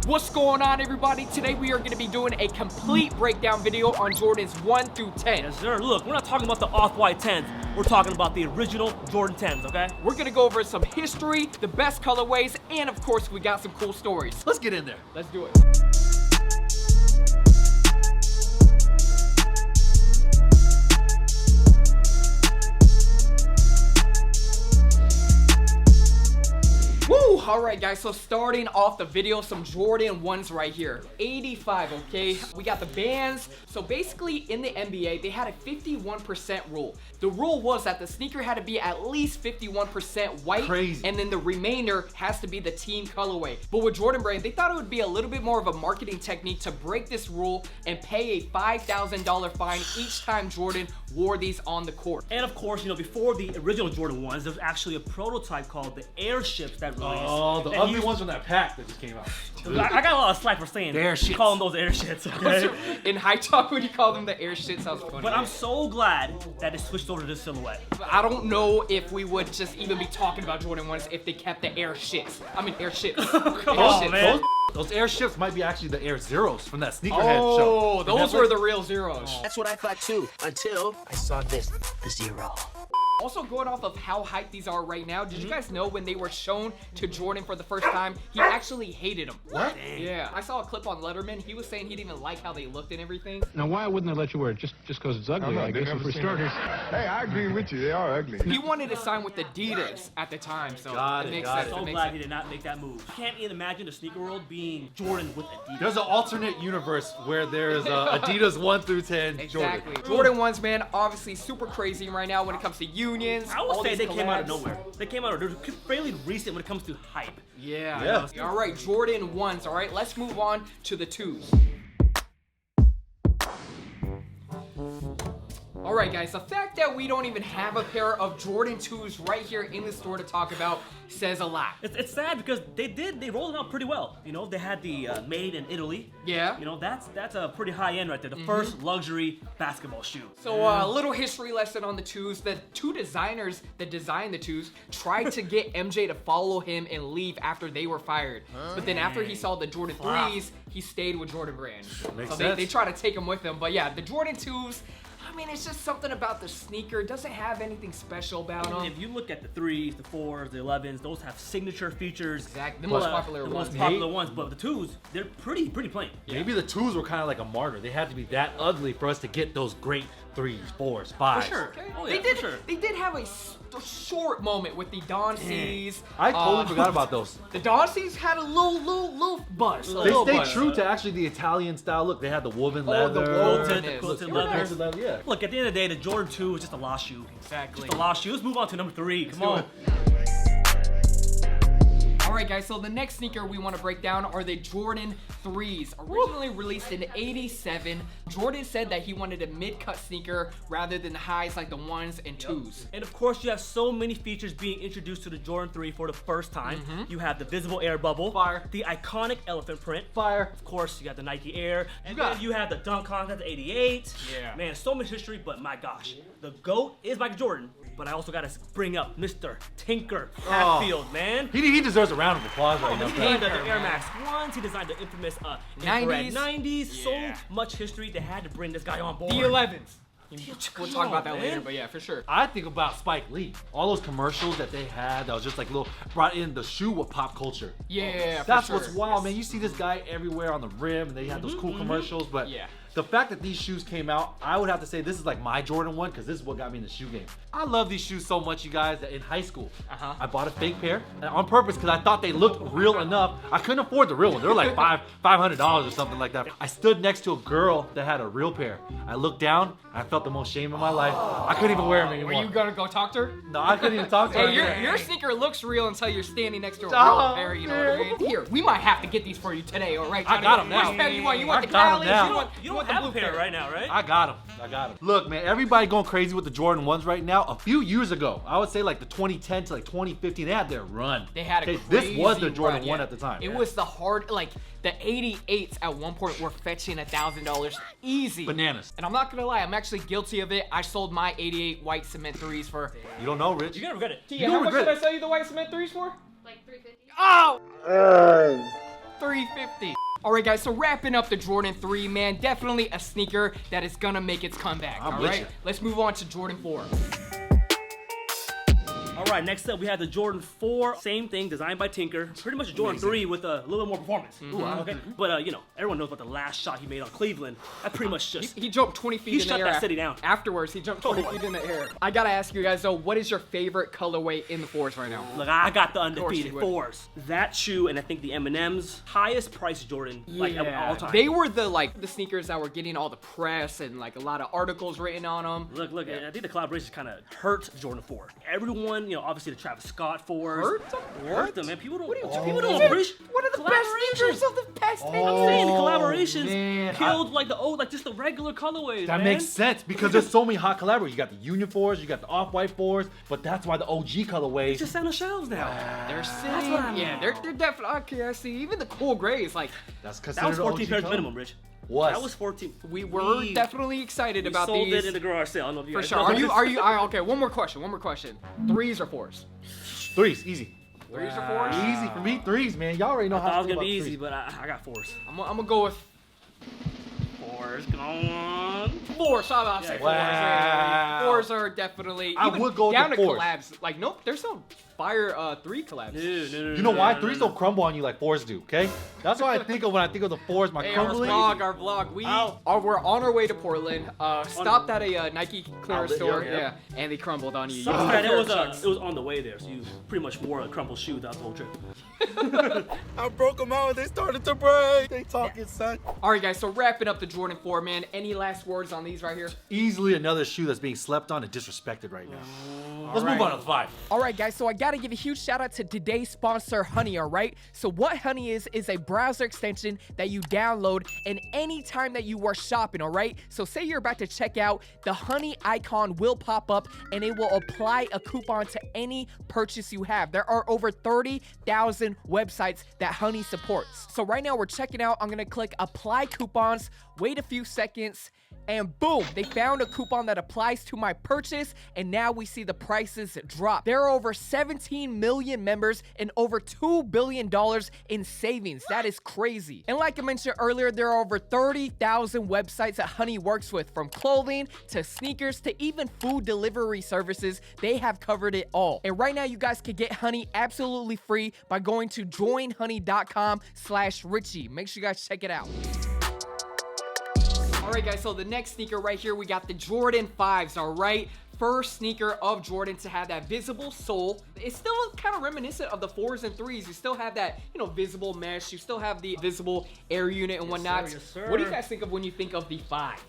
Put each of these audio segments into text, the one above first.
What's going on, everybody? Today we are going to be doing a complete breakdown video on Jordans 1 through 10. Yes, sir. Look, we're not talking about the off-white 10s. We're talking about the original Jordan 10s, okay? We're going to go over some history, the best colorways, and of course, we got some cool stories. Let's get in there. Let's do it. Woo! Alright guys, so starting off the video, some Jordan 1s right here. 85, okay? We got the bands. So basically in the NBA, they had a 51% rule. The rule was that the sneaker had to be at least 51% white. Crazy. And then the remainder has to be the team colorway. But with Jordan Brand, they thought it would be a little bit more of a marketing technique to break this rule and pay a $5,000 fine each time Jordan wore these on the court. And of course, you know, before the original Jordan 1s, there was actually a prototype called the Airships that released. Oh, the ugly ones from that pack that just came out. I got a lot of slack for saying Airships. calling those Airships, okay? In high talk, when you call them the air shit, sounds funny. But I'm so glad that it switched over to this silhouette. I don't know if we would just even be talking about Jordan 1s if they kept the air shits. I mean, air ships. Come on, man. Those airships might be actually the Air Zeros from that sneakerhead show. Oh, those were the real zeros. That's what I thought too, until I saw this, the zero. Also, going off of how hyped these are right now, did you guys know when they were shown to Jordan for the first time, he actually hated them? What? Yeah, I saw a clip on Letterman. He was saying he didn't even like how they looked and everything. Now, why wouldn't they let you wear it? Just because it's ugly, I guess, for starters. Hey, I agree with you. They are ugly. He wanted to sign with Adidas at the time, so Got it it, makes got sense. it. It So makes glad sense. he did not make that move. I can't even imagine the sneaker world being Jordan with Adidas. There's an alternate universe where there's Adidas 1 through 10 Exactly. Jordan. Jordan 1s, man, obviously super crazy right now when it comes to unions. I would all say these they came out of collabs. nowhere. They came out of, they're fairly recent when it comes to hype. Yeah. Yeah. All right, Jordan 1s. All right, let's move on to the 2s. All right, guys, the fact that we don't even have a pair of Jordan 2s right here in the store to talk about says a lot. It's sad because they rolled it out pretty well. You know, they had the made in Italy. Yeah. You know, that's a pretty high end right there. The first luxury basketball shoe. So a little history lesson on the 2s. The two designers that designed the 2s tried to get MJ to follow him and leave after they were fired. But then after he saw the Jordan 3s, he stayed with Jordan Brand. Makes So sense. they try to take him with them. But yeah, the Jordan 2s, I mean, it's just something about the sneaker. It doesn't have anything special about them. If you look at the 3s, the 4s, the 11s, those have signature features. Exactly. The most But popular the ones. most popular ones, but the 2s, they're pretty plain. Maybe the 2s were kind of like a martyr. They had to be that ugly for us to get those great 3s, 4s, 5s. For sure. Okay. Oh yeah, they did. for sure. They did have a short moment with the Don C's. I totally forgot about those. The Don C's had a little buzz. A They little stayed buzz. true to actually the Italian style look. They had the woven Oh, leather. the Quilted Quilted leather. yeah. Look, at the end of the day, the Jordan 2 is just a lost shoe. Exactly. Just a lost shoe. Let's move on to number 3. Come on. Alright guys, so the next sneaker we want to break down are the Jordan 3s. Originally released in '87, Jordan said that he wanted a mid-cut sneaker rather than highs like the 1s and 2s. And of course, you have so many features being introduced to the Jordan 3 for the first time. You have the visible air bubble, Fire. the iconic elephant print, Fire. of course, you got the Nike Air, and got- then you have the dunk contest 88. Yeah. Man, so much history, but my gosh, the GOAT is Michael Jordan. But I also gotta bring up Mr. Tinker Hatfield, man. He deserves a round of applause right now. He designed the Air Max 1s, he designed the infamous infrared 90s. Yeah. So much history, they had to bring this guy on board. The 11s. We'll Come talk about on, that man. later, but yeah, for sure. I think about Spike Lee. All those commercials that they had that was just like little brought in the shoe with pop culture. Yeah, for That's sure. what's wild, man. You see this guy everywhere on the rim, and they had those cool commercials. But Yeah. the fact that these shoes came out, I would have to say this is like my Jordan 1 because this is what got me in the shoe game. I love these shoes so much, you guys, that in high school, I bought a fake pair and on purpose because I thought they looked real enough. I couldn't afford the real one. They were like $500 or something like that. I stood next to a girl that had a real pair. I looked down, and I felt the most shame in my life. I couldn't even wear them anymore. Were you gonna go talk to her? No, I couldn't even talk to her. Hey, your sneaker looks real until you're standing next to a Oh, real pair, you know what I mean? Here, we might have to get these for you today, all right, I Johnny? got 'em now. Which pair you want? You want I the got 'em Cali? now. You don't the have a blue pair right now, right? I got him. Look, man, everybody going crazy with the Jordan 1s right now. A few years ago, I would say like the 2010 to like 2015, they had their run. They had a Okay, crazy This was the Jordan run, 1 yeah. at the time. It was the hard, like, the 88s at one point were fetching $1,000 easy. Bananas. And I'm not gonna lie, I'm actually guilty of it. I sold my 88 white cement 3s for... You don't know, Rich. You're gonna regret it. Tia, don't how much regret did it. I sell you the white cement 3s for? Like 350. Oh! $350. All right, guys, so wrapping up the Jordan 3, man, definitely a sneaker that is gonna make its comeback. I'm all with right, you. let's move on to Jordan 4. All right, next up we have the Jordan 4, same thing, designed by Tinker. Pretty much a Jordan 3 with a little bit more performance. Okay, but you know, everyone knows about the last shot he made on Cleveland. That pretty much just He jumped 20 feet He in the shut air. that city down. Afterwards, he jumped 20 feet in the air. I gotta ask you guys though, what is your favorite colorway in the 4s right now? Look, I got the course undefeated you would. 4s. That shoe and I think the M&M's highest price Jordan like of all time. They were the sneakers that were getting all the press and like a lot of articles written on them. Look, I think the collaboration kind of hurt Jordan 4. Everyone, you know, obviously the Travis Scott 4s. Hurt them? Hurt them, man. People don't These appreciate are one of the best sneakers of the past 10 I'm years. saying the collaborations man. killed like just the regular colorways, That man. makes sense because there's so many hot collaborators. You got the Union 4s, you got the Off-White 4s, but that's why the OG colorways. Just on the shelves now. They're sitting. That's what I mean. Yeah, they're definitely. Okay, I see. Even the cool grays, like That's That was considered 14 OG pairs color? minimum, Rich. Was. That was 14. we were definitely excited We about sold these. it in the garage sale. I don't know if you For guys sure. know. Okay, one more question. 3s or 4s? 3s, easy. 3s or 4s? Easy for me, 3s, man. Y'all already know I how thought it I was feel gonna be about easy, 3s. but I got 4s. I'm gonna go with 4s, come on. 4s. I'll say 4s. Wow. 4s are definitely. I even would go with down the to 4s. collabs. Like, nope, there's no fire 3 collabs. No. You know why? 3s don't crumble on you like 4s do, okay? That's what I think of when I think of the 4s. My Hey, our crumbling. vlog. We're on our way to Portland. Stopped at a Nike clearance Outlet, store. yeah. Yeah, and they crumbled on you. Sucks You that have it a was pair of Chucks. it was on the way there, so you pretty much wore a crumpled shoe throughout the whole trip. I broke them out and they started to break. They talking, son. All right, guys. So wrapping up the Jordan 4, man. Any last words on these right here? Easily another shoe that's being slept on and disrespected right now. Let's move on to the 5. All right, guys, so I gotta give a huge shout out to today's sponsor, Honey, all right? So what Honey is a browser extension that you download and anytime that you are shopping, all right? So say you're about to check out, the Honey icon will pop up and it will apply a coupon to any purchase you have. There are over 30,000 websites that Honey supports. So right now we're checking out, I'm gonna click apply coupons, wait a few seconds, and boom, they found a coupon that applies to my purchase, and now we see the prices drop. There are over 17 million members and over $2 billion in savings. That is crazy. And like I mentioned earlier, there are over 30,000 websites that Honey works with, from clothing to sneakers to even food delivery services. They have covered it all. And right now, you guys can get Honey absolutely free by going to joinhoney.com/Richie. Make sure you guys check it out. All right, guys, so the next sneaker right here, we got the Jordan 5s, all right? First sneaker of Jordan to have that visible sole. It's still kind of reminiscent of the 4s and 3s. You still have that, you know, visible mesh. You still have the visible air unit and whatnot. Yes, sir. What do you guys think of when you think of the 5?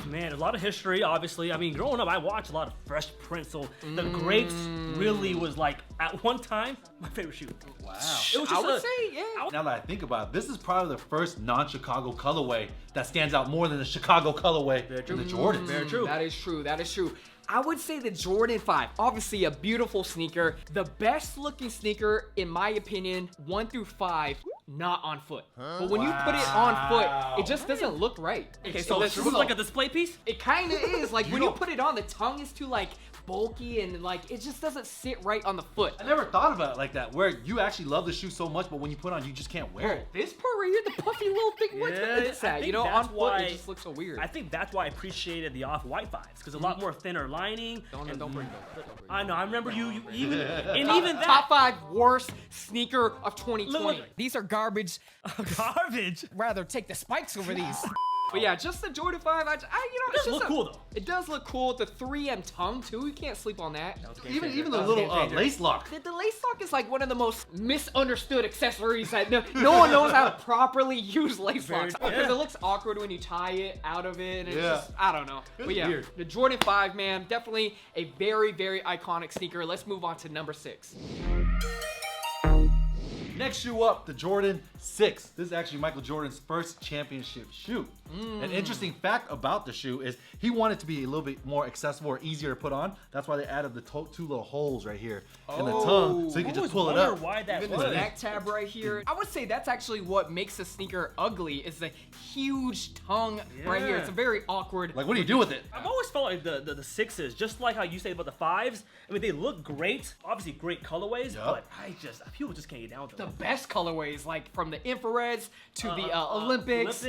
Man, a lot of history, obviously. I mean, growing up, I watched a lot of Fresh Prince, so the Greats really was like, at one time, my favorite shoe. Wow. It was I just would say, yeah. Now that I think about it, this is probably the first non-Chicago colorway that stands out more than the Chicago colorway in the Jordans. Very true. That is true. That is true. I would say the Jordan 5, obviously a beautiful sneaker. The best looking sneaker, in my opinion, 1 through 5, not on foot. But when you put it on foot, it just doesn't look right. Okay, so this looks like a display piece? It kind of is. Like, when you put it on, the tongue is too, like, bulky and, like, it just doesn't sit right on the foot. I never thought about it like that, where you actually love the shoe so much, but when you put it on, you just can't wear it. This part right here, the puffy little thing, what's Yeah, with that? I You think know, on that's foot, why- it just looks so weird. I think that's why I appreciated the Off-White 5s, because a lot more thinner lining. Don't bring those. I know, I remember you even, and even that. Top 5 worst sneaker of 2020. Look. These are garbage. Garbage. Rather take the spikes over these. But yeah, just the Jordan 5, you know, It does look cool, though. It does look cool. The 3M tongue too. You can't sleep on that. Even the little lace lock. The lace lock is like one of the most misunderstood accessories that no one knows how to properly use lace locks, because it looks awkward when you tie it out of it. And it's just, I don't know. But yeah, weird. the Jordan 5, man, definitely a very, very iconic sneaker. Let's move on to number 6. Next shoe up, the Jordan 6. This is actually Michael Jordan's first championship shoe. An interesting fact about the shoe is he wanted to be a little bit more accessible or easier to put on. That's why they added the 2 little holes right here in the tongue, so you can just pull it up. Why that Even was. the neck tab right here. I would say that's actually what makes a sneaker ugly, is the huge tongue right here. Yeah. It's a very awkward. Like, what do you do with it? I've always felt like the 6s, just like how you say about the 5s. I mean, they look great, obviously great colorways, but people just can't get down to The them. best colorways, like from the infrareds to the Olympics.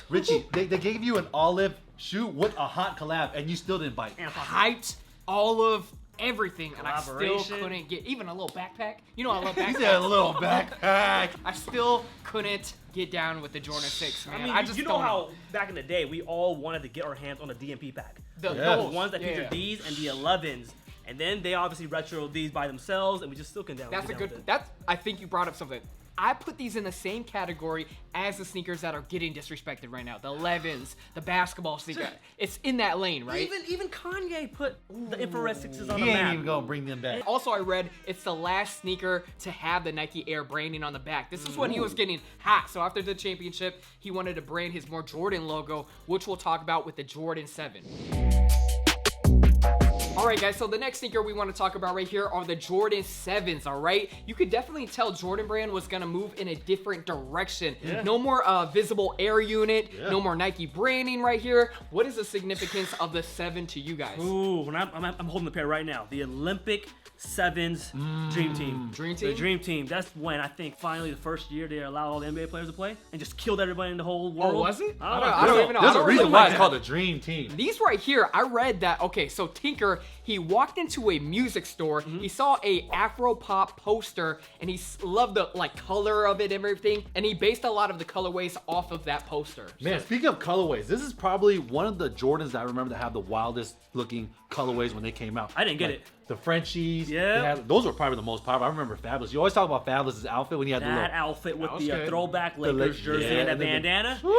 Richie, they gave you an olive shoe with a hot collab, and you still didn't bite. Hyped olive everything, and I still Collaboration. couldn't get even a little backpack. You know I love He backpacks. said a little backpack. I still couldn't get down with the Jordan 6, man. I mean, just you know don't how back in the day we all wanted to get our hands on a DMP pack. The The ones that yeah, feature yeah. these and the 11s, and then they obviously retroed these by themselves, and we just still can down. That's a get down good. with it. That's. I think you brought up something. I put these in the same category as the sneakers that are getting disrespected right now. The 11s, the basketball sneaker. It's in that lane, right? Even Kanye put the infrared 6s on He the ain't map. even gonna bring them back. Also, I read it's the last sneaker to have the Nike Air branding on the back. This is when he was getting hot. So after the championship, he wanted to brand his more Jordan logo, which we'll talk about with the Jordan 7. All right, guys, so the next sneaker we want to talk about right here are the Jordan 7s, all right? You could definitely tell Jordan Brand was going to move in a different direction. Yeah. No more visible air unit, no more Nike branding right here. What is the significance of the 7 to you guys? Ooh, when I'm holding the pair right now. The Olympic 7s Dream Team. Dream The Team? Dream Team. That's when I think finally the first year they allowed all the NBA players to play and just killed everybody in the whole world. Oh, was it? I don't even know. There's I a don't reason really why like it's that. called the Dream Team. These right here, I read that, okay, so Tinker, he walked into a music store, he saw a Afro pop poster, and he loved the like color of it and everything, and he based a lot of the colorways off of that poster. Man, speaking of colorways, this is probably one of the Jordans that I remember that have the wildest looking colorways when they came out. I didn't get Like, it. The Frenchies. Yeah. they had- those were probably the most popular. I remember Fabulous. You always talk about Fabulous' outfit when he had the That little... outfit with That was the good. throwback The Lakers Lake- jersey yeah, and that the- bandana. Yeah.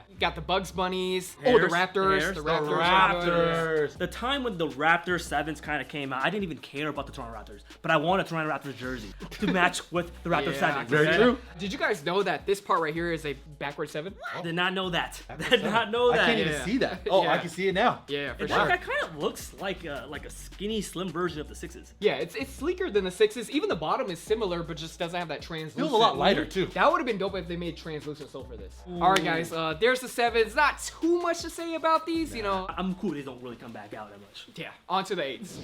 You got the Bugs Bunnies. Oh, the Hairs, Raptors. hairs, The the Raptors. are good. Raptors. The time when the Raptor 7s kind of came out, I didn't even care about the Toronto Raptors, but I wanted a Toronto Raptors jersey to match with the Raptor Yeah, 7s. Very okay? true. Did you guys know that this part right here is a backward 7? Did not know that. Did not know that. I can't even Yeah. see that. Oh, Yeah. I can see it now. Yeah, for It sure. kind of looks like a skinny, slim version of the 6s. Yeah, it's sleeker than the 6s. Even the bottom is similar, but just doesn't have that translucent. Feels a lot lighter, too. That would have been dope if they made translucent sole for this. All right, guys. There's the 7s. Not too much to say about these, you know. I'm cool. They don't really come back out that much. Yeah, on to the 8s.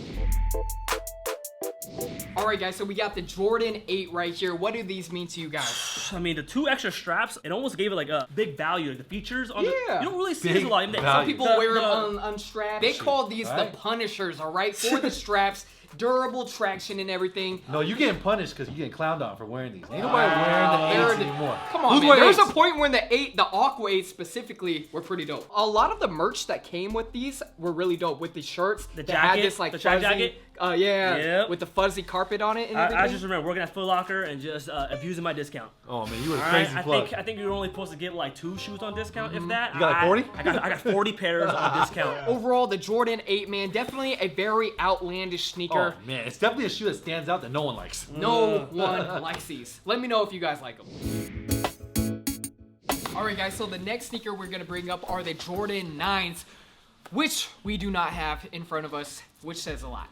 All right, guys, so we got the Jordan 8 right here. What do these mean to you guys? I mean, the 2 extra straps, it almost gave it like a big value. Like the features on Yeah. you don't really see Big this a lot. value. Some people The- wear the- them unstrapped. They call these right? the Punishers, all right? For the straps, durable traction and everything. No, you're getting punished because you're getting clowned on for wearing these. Ain't nobody wearing the They're 8s the- anymore. Come on, Who's man. wearing There was a 8s? point when the Aquays specifically were pretty dope. A lot of the merch that came with these were really dope. With the shirts, The that had jacket, this like the track fuzzy, jacket. Yeah, Yep. with the fuzzy carpet on it and everything. I just remember working at Foot Locker and just abusing my discount. Oh, man, you were a All right, crazy plug. I think you're only supposed to get like 2 shoes on discount, if that. You got, like, 40? I got 40 pairs on discount. Overall, the Jordan 8, man, definitely a very outlandish sneaker. Oh, man, it's definitely a shoe that stands out that no one likes. No one likes these. Let me know if you guys like them. All right, guys, so the next sneaker we're going to bring up are the Jordan 9s, which we do not have in front of us, which says a lot.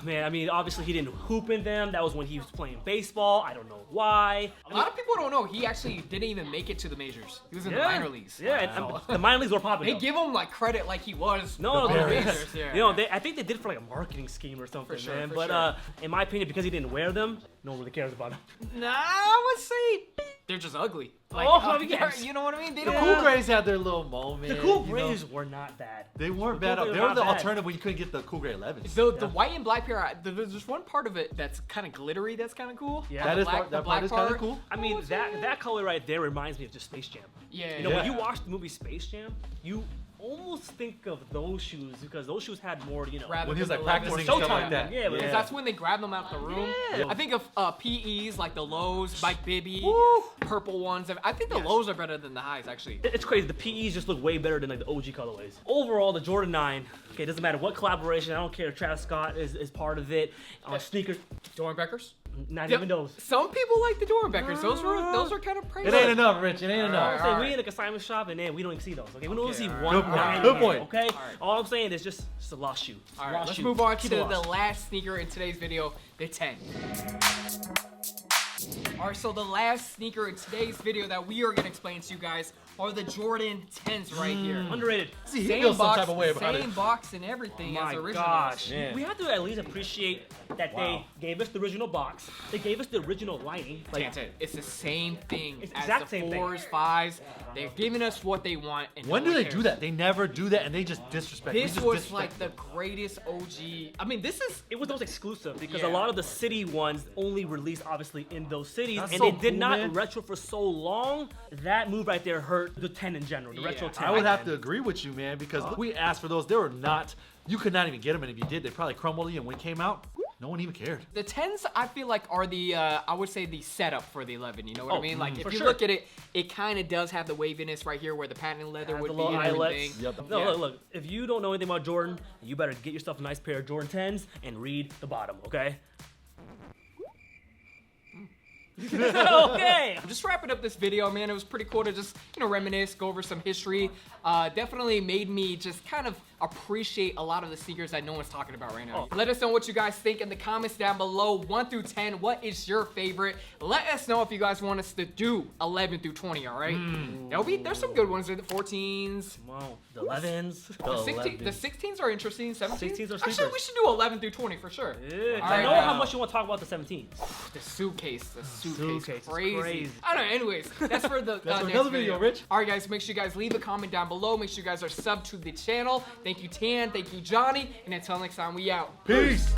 Man, I mean, obviously he didn't hoop in them. That was when he was playing baseball. I don't know why. A lot of people don't know he actually didn't even make it to the majors. He was in the minor leagues. Yeah, and the minor leagues were popping. They though. give him like credit like he was. No, the no, majors. Yeah. You know, I think they did it for like a marketing scheme or something, For sure, man. for But sure. in my opinion, because he didn't wear them, no one really cares about them. Nah, I would say they're just ugly. Like, yes. you know what I mean? They The don't. Cool Grays had their little moment. The Cool you know. Braves were not bad. They weren't The bad. Cool They Grays were not the bad. alternative when you couldn't get the Cool Gray 11s. The white and black pair, there's just one part of it that's kind of glittery. That's kind of cool. Yeah. That The is black- part, the that black part is kind of cool. I mean, that color right there reminds me of just Space Jam. Yeah. You know, Yeah. when you watch the movie Space Jam, you almost think of those shoes because those shoes had more, you know. Rather When he was than like the practicing leather. and stuff Showtime, like that. yeah, Because that's when they grab them out the room. Yeah. I think of PEs like the lows, Mike Bibby, Woo. purple ones. I think the lows are better than the highs actually. It's crazy. The PEs just look way better than like the OG colorways. Overall, the Jordan 9. Okay, doesn't matter what collaboration. I don't care if Travis Scott is part of it. Sneakers, Doernbeckers? not Yep. even those. Some people like the Doernbeckers. Those were kind of pricey. It ain't enough, Rich. It ain't I'm enough. saying All we right. in a consignment shop and then we don't even see those. Okay, we don't Okay, see all right. one. Good point. nine Good in point. there, Okay, All right. all I'm saying is just a lost shoe. All right, Lost let's shoe. move on to Still the lost. last sneaker in today's video, the 10. All right, so the last sneaker in today's video that we are gonna explain to you guys are the Jordan 10s right here. Underrated. See, he feels some type of way about same it. box and everything as My original. gosh. Man. We have to at least appreciate that they gave us the original box. They gave us the original lining. Like, It's the same thing It's as exact the same thing. 4s, 5s. They're giving us what they want. And When no do one they do cares. that? They never do that, and they just disrespect. This we just was disrespect like the greatest OG. I mean, this is. it was those exclusive because Yeah. a lot of the city ones only released obviously in those cities, That's and so they did cool, not man. retro for so long. That move right there hurt the 10 in general, the retro Yeah. 10. I would have to agree with you, man, because we asked for those. They were not. You could not even get them, and if you did, they probably crumbled you. And when it came out, no one even cared. The 10s, I feel like, are the, I would say, the setup for the 11. You know what I Oh, mean? Like, for if you sure. look at it, it kind of does have the waviness right here where the patent leather Has would the be little and eyelets. everything. Yep. No, Yeah. look. If you don't know anything about Jordan, you better get yourself a nice pair of Jordan 10s and read the bottom, okay? Okay. Just wrapping up this video, man. It was pretty cool to just, reminisce, go over some history. Definitely made me just kind of appreciate a lot of the sneakers that no one's talking about right now. Let us know what you guys think in the comments down below. 1 through 10, what is your favorite? Let us know if you guys want us to do 11 through 20, all right? There's some good ones. The 14s. Wow. The 11s. The 16s are interesting. 17s? 16s are Actually, sleepers. we should do 11 through 20 for sure. Yeah, All I right, know now. how much you want to talk about the 17s. The suitcase Suitcase is crazy. crazy. I don't know. Anyways, that's for the That's for next another video, Rich. All right, guys, make sure you guys leave a comment down below. Make sure you guys are subbed to the channel. Thank you, Tan. Thank you, Johnny. And until next time, we out. Peace.